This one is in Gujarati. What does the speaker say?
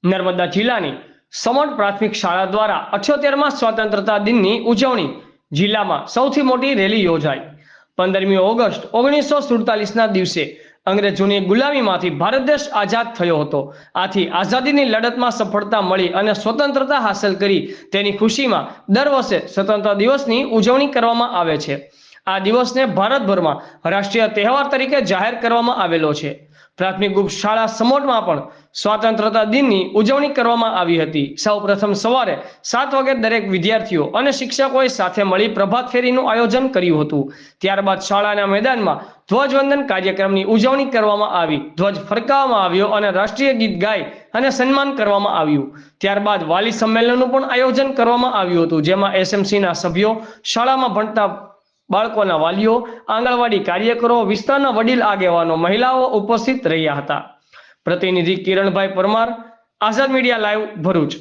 નર્મદા જિલ્લાની સમોડ પ્રાથમિક શાળા દ્વારા 78મા સ્વતંત્રતા દિનની ઉજવણી જિલ્લામાં સૌથી મોટી રેલી યોજાઈ। 15મી ઓગસ્ટ 1947ના દિવસે અંગ્રેજોની ગુલામીમાંથી ભારત દેશ આઝાદ થયો હતો। આથી આઝાદીની લડતમાં સફળતા મળી અને સ્વતંત્રતા હાંસલ કરી તેની ખુશીમાં દર વર્ષે સ્વતંત્રતા દિવસની ઉજવણી કરવામાં આવે છે। આ દિવસને ભારતભરમાં રાષ્ટ્રીય તહેવાર તરીકે જાહેર કરવામાં આવેલો છે। પ્રાથમિક ગુપ્ત શાળા સમોડમાં પણ સ્વતંત્રતા દિનની ઉજવણી કરવામાં આવી હતી। સૌપ્રથમ સવારે 7 વાગે દરેક વિદ્યાર્થીઓ અને શિક્ષકોએ સાથે મળી પ્રભાત ફેરીનું આયોજન કર્યું હતું। ત્યારબાદ શાળાના મેદાનમાં ધ્વજવંદન કાર્યક્રમની ઉજવણી કરવામાં આવી। ધ્વજ ફરકાવવામાં આવ્યો અને રાષ્ટ્રીય ગીત ગાઈ અને સન્માન કરવામાં આવ્યું। ત્યારબાદ વાલી સંમેલનનું પણ આયોજન કરવામાં આવ્યું હતું, જેમાં એસએમસીના સભ્યો, શાળામાં ભણતા બાળકોના વાલીઓ, આંગણવાડી કાર્યકરો, વિસ્તારના વડીલ આગેવાનો, મહિલાઓ ઉપસ્થિત રહ્યા હતા। પ્રતિનિધિ કિરણભાઈ પરમાર, આઝાદ મીડિયા લાઈવ, ભરૂચ।